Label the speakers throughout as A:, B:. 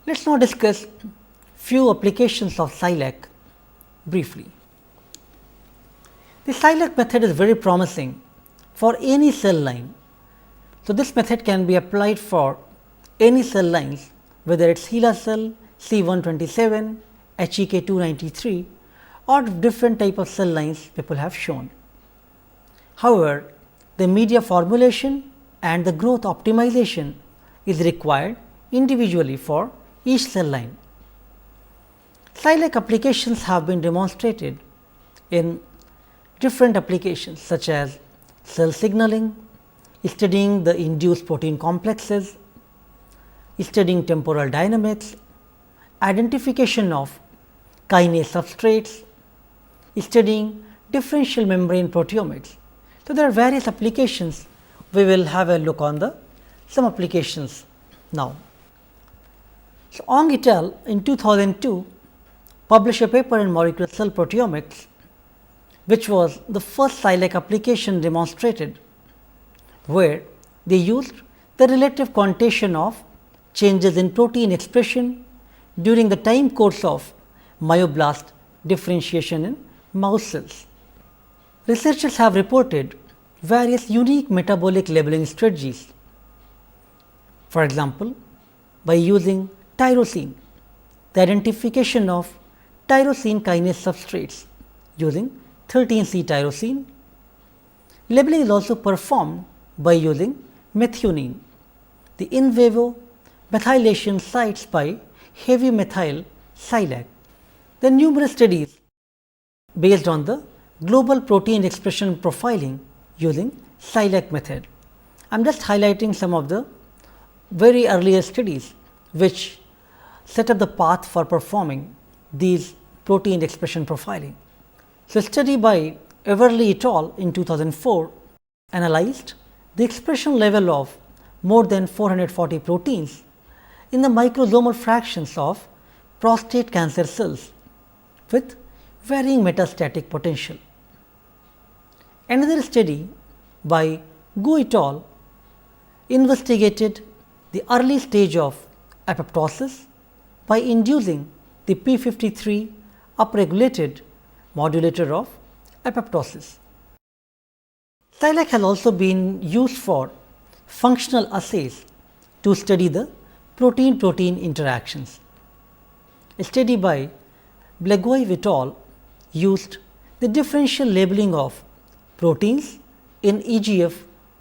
A: Let us now discuss few applications of SILAC briefly. The SILAC method is very promising for any cell line. So, this method can be applied for any cell lines, whether it is HeLa cell, C127, HEK293 or different type of cell lines people have shown. However, the media formulation and the growth optimization is required individually for each cell line. SILAC applications have been demonstrated in different applications such as cell signaling, studying the induced protein complexes, studying temporal dynamics, identification of kinase substrates, studying differential membrane proteomics. So, there are various applications. We will have a look on some applications now. So, Ong et al. In 2002 published a paper in Molecular Cell Proteomics, which was the first SILAC application demonstrated, where they used the relative quantitation of changes in protein expression during the time course of myoblast differentiation in mouse cells. Researchers have reported various unique metabolic labeling strategies. For example, by using tyrosine, the identification of tyrosine kinase substrates using 13C tyrosine. Labeling is also performed by using methionine, the in vivo methylation sites by heavy methyl SILAC. There are numerous studies based on the global protein expression profiling using SILAC method. I am just highlighting some of the very earlier studies which set up the path for performing these protein expression profiling. So, a study by Everly et al. In 2004 analyzed the expression level of more than 440 proteins in the microsomal fractions of prostate cancer cells with varying metastatic potential. Another study by Gu et al. Investigated the early stage of apoptosis by inducing the p53 upregulated modulator of apoptosis. SILAC has also been used for functional assays to study the protein-protein interactions. A study by Blagoy et al. Used the differential labeling of proteins in EGF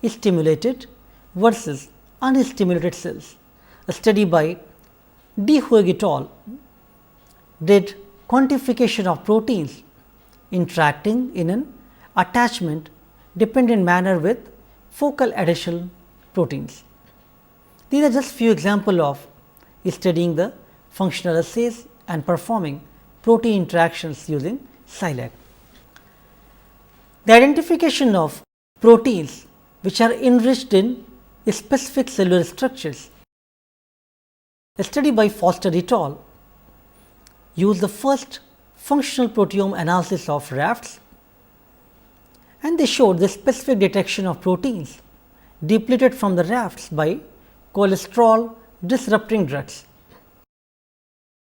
A: stimulated versus unstimulated cells. A study by De Hoog et al. Did quantification of proteins interacting in an attachment dependent manner with focal adhesion proteins. These are just few examples of studying the functional assays and performing protein interactions using SILAC. The identification of proteins which are enriched in specific cellular structures. A study by Foster et al. Used the first functional proteome analysis of rafts, and they showed the specific detection of proteins depleted from the rafts by cholesterol disrupting drugs.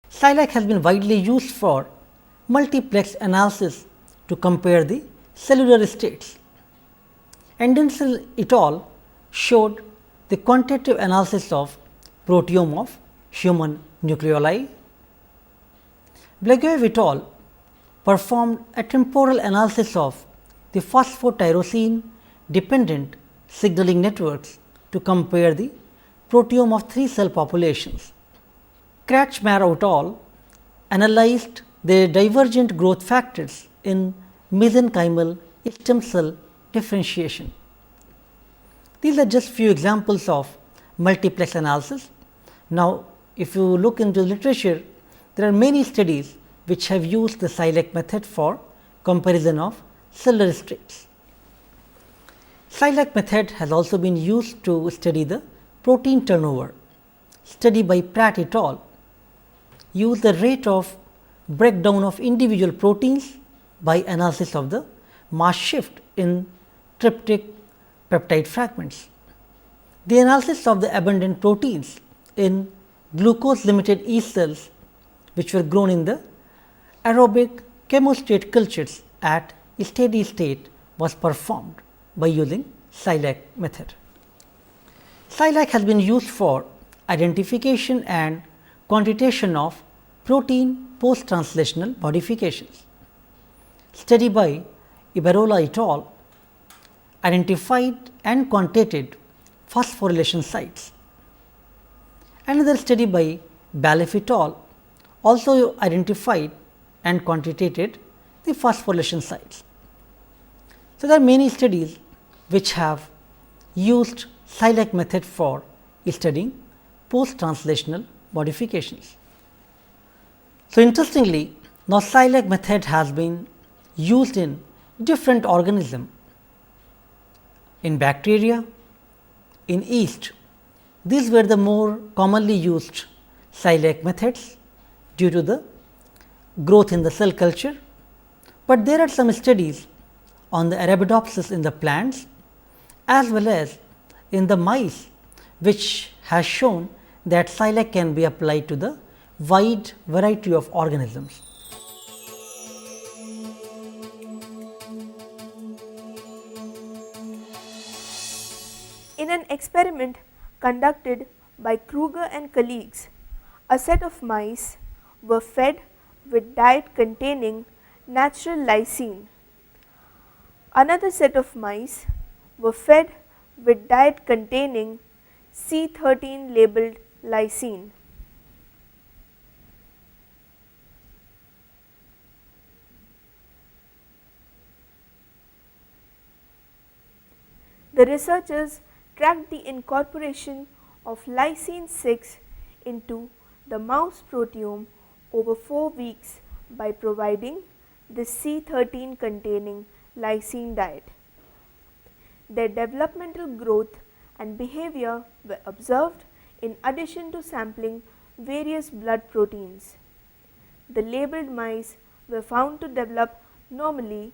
A: SILAC has been widely used for multiplex analysis to compare the cellular states. Anderson et al. Showed the quantitative analysis of proteome of human nucleoli. Blagoy et al. Performed a temporal analysis of the phosphotyrosine dependent signaling networks to compare the proteome of 3 cell populations. Kratchmar et al. Analyzed the divergent growth factors in mesenchymal stem cell differentiation. These are just few examples of multiplex analysis. Now, if you look into literature, there are many studies which have used the SILAC method for comparison of cellular states. SILAC method has also been used to study the protein turnover. Study by Pratt et al. Used the rate of breakdown of individual proteins by analysis of the mass shift in tryptic peptide fragments. The analysis of the abundant proteins in glucose limited yeast cells which were grown in the aerobic chemostat cultures at steady state was performed by using SILAC method. SILAC has been used for identification and quantitation of protein post translational modifications. Study by Ibarola et al. Identified and quantitated phosphorylation sites. Another study by Balef et al. Also identified and quantitated the phosphorylation sites. So, there are many studies which have used SILAC method for studying post translational modifications. So, interestingly, now SILAC method has been used in different organisms, in bacteria, in yeast. These were the more commonly used SILAC methods due to the growth in the cell culture, but there are some studies on the Arabidopsis in the plants as well as in the mice, which has shown that SILAC can be applied to the wide variety of organisms.
B: In an experiment conducted by Kruger and colleagues, a set of mice were fed with diet containing natural lysine. Another set of mice were fed with diet containing C13 labeled lysine. The researchers tracked the incorporation of lysine 6 into the mouse proteome over 4 weeks by providing the C13 containing lysine diet. Their developmental growth and behavior were observed in addition to sampling various blood proteins. The labeled mice were found to develop normally.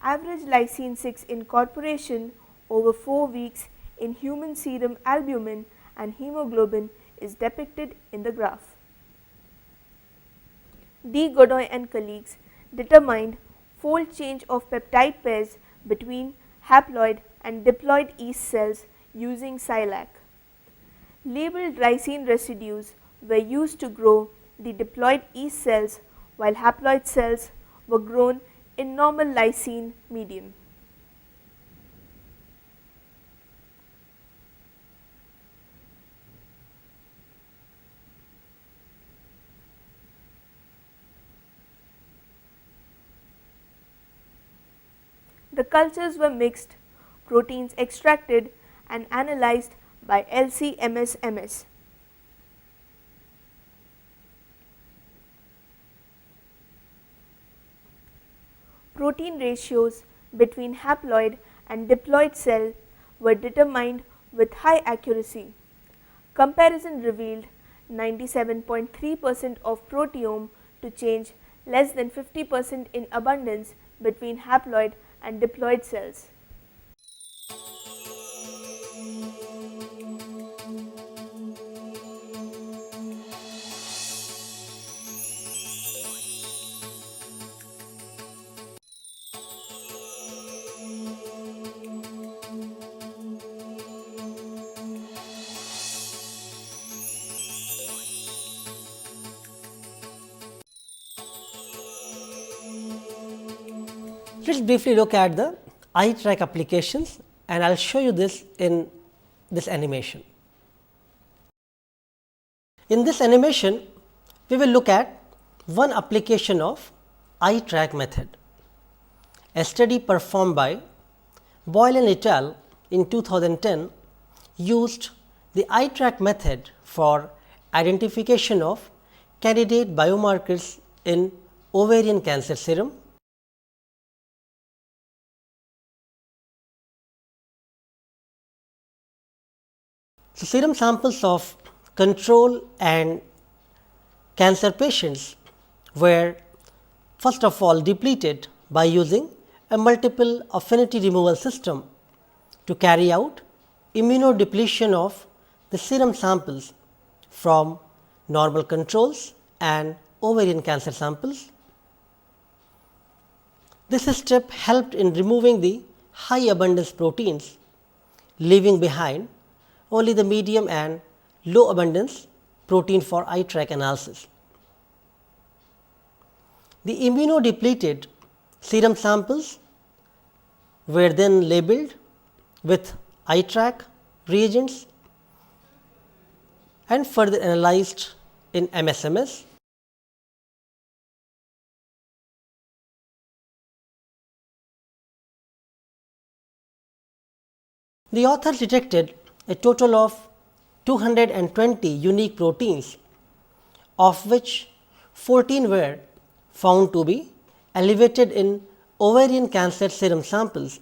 B: Average lysine 6 incorporation over 4 weeks in human serum albumin and hemoglobin is depicted in the graph. D. Godoy and colleagues determined fold change of peptide pairs between haploid and diploid yeast cells using SILAC. Labeled lysine residues were used to grow the diploid yeast cells, while haploid cells were grown in normal lysine medium. The cultures were mixed, proteins extracted and analyzed by LC-MS. Protein ratios between haploid and diploid cell were determined with high accuracy. Comparison revealed 97.3% of proteome to change less than 50% in abundance between haploid and diploid cells.
A: Let us briefly look at the iTRAQ applications, and I will show you this in this animation. In this animation, we will look at one application of iTRAQ method. A study performed by Boylan et al. In 2010 used the iTRAQ method for identification of candidate biomarkers in ovarian cancer serum. So, serum samples of control and cancer patients were first of all depleted by using a multiple affinity removal system to carry out immunodepletion of the serum samples from normal controls and ovarian cancer samples. This step helped in removing the high abundance proteins, leaving behind only the medium and low abundance protein for iTRAQ analysis. The immunodepleted serum samples were then labeled with iTRAQ reagents and further analyzed in MSMS. The authors detected a total of 220 unique proteins, of which 14 were found to be elevated in ovarian cancer serum samples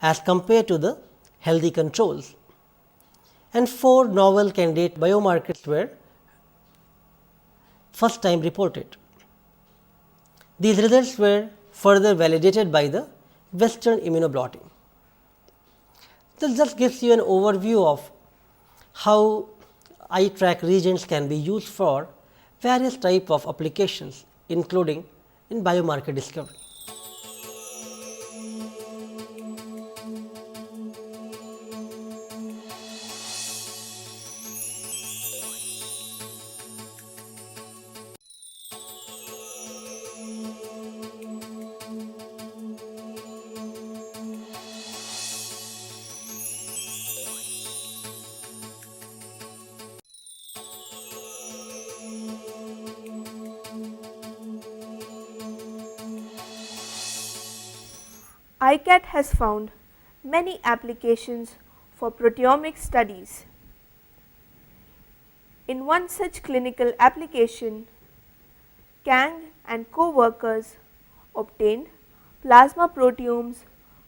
A: as compared to the healthy controls, and 4 novel candidate biomarkers were first time reported. These results were further validated by the Western immunoblotting. This just gives you an overview of how iTRAQ reagents can be used for various type of applications, including in biomarker discovery.
B: ICAT has found many applications for proteomic studies. In one such clinical application, Kang and co-workers obtained plasma proteomes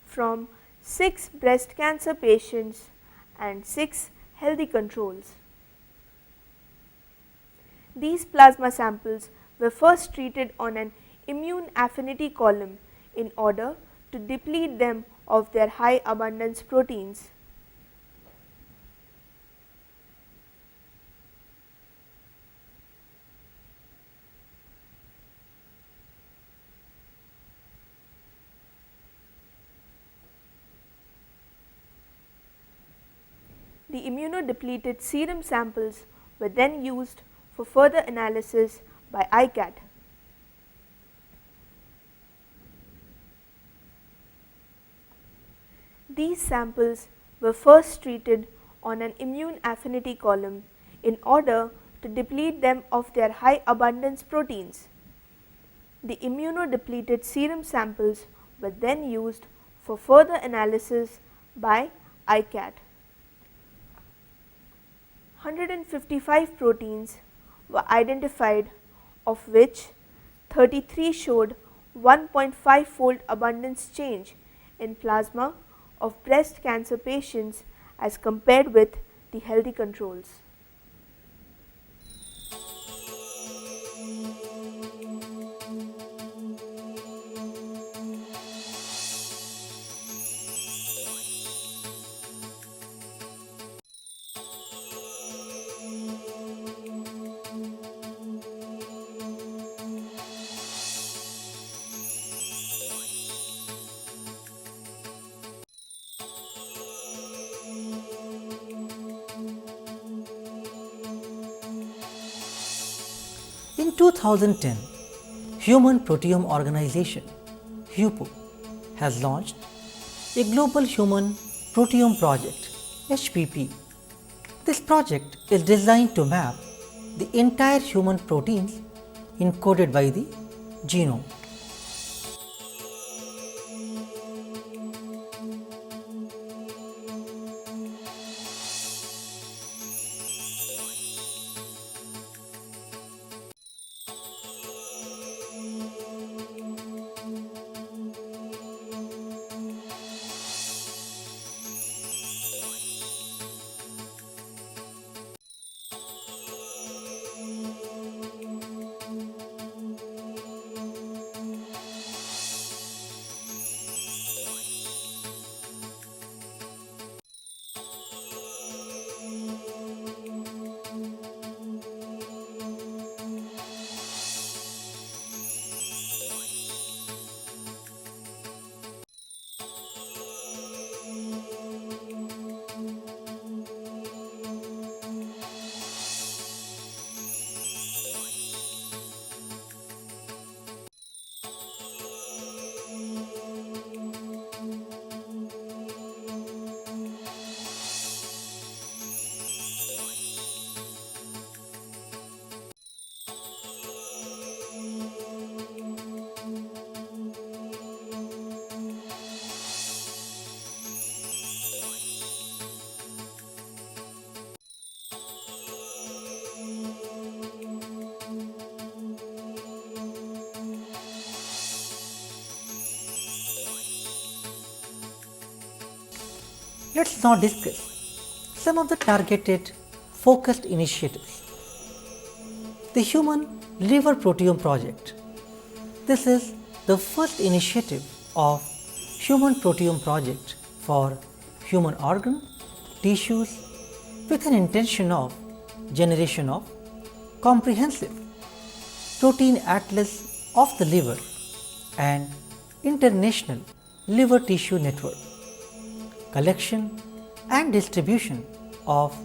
B: from 6 breast cancer patients and 6 healthy controls. These plasma samples were first treated on an immune affinity column in order to deplete them of their high abundance proteins. The immunodepleted serum samples were then used for further analysis by ICAT. These samples were first treated on an immune affinity column in order to deplete them of their high abundance proteins. The immunodepleted serum samples were then used for further analysis by ICAT. 155 proteins were identified, of which 33 showed 1.5-fold abundance change in plasma of breast cancer patients as compared with the healthy controls.
A: In 2010, Human Proteome Organization (HUPO) has launched a Global Human Proteome Project (HPP). This project is designed to map the entire human proteins encoded by the genome. Let us now discuss some of the targeted focused initiatives. The Human Liver Proteome Project. This is the first initiative of Human Proteome Project for human organ, tissues with an intention of generation of comprehensive protein atlas of the liver and international liver tissue network, collection and distribution of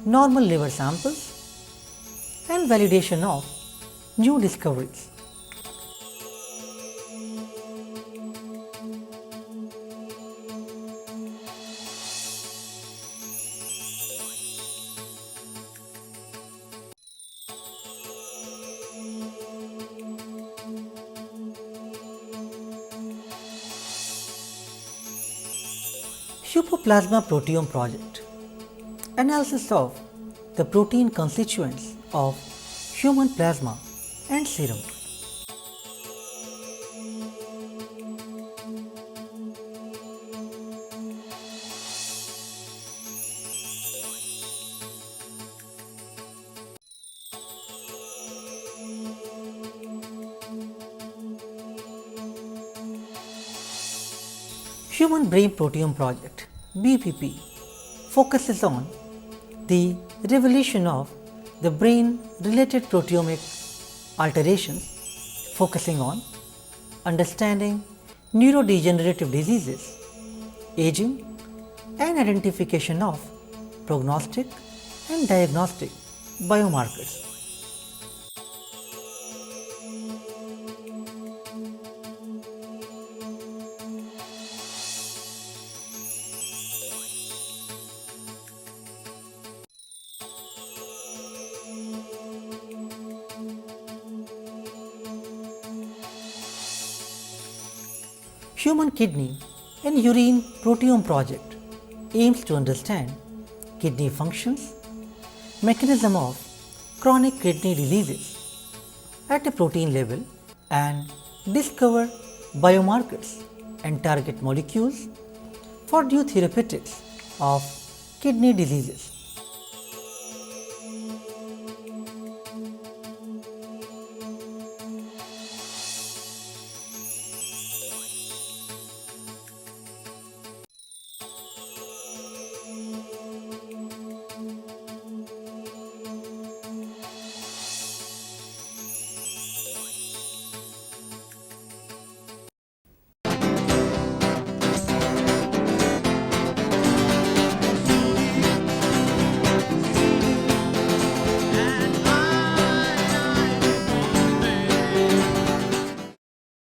A: normal liver samples and validation of new discoveries. Plasma Proteome Project. Analysis of the protein constituents of human plasma and serum. Human Brain Proteome Project (BPP) focuses on the revelation of the brain related proteomic alterations, focusing on understanding neurodegenerative diseases, aging and identification of prognostic and diagnostic biomarkers. Human Kidney and Urine Proteome Project aims to understand kidney functions, mechanism of chronic kidney diseases at a protein level and discover biomarkers and target molecules for new therapeutics of kidney diseases.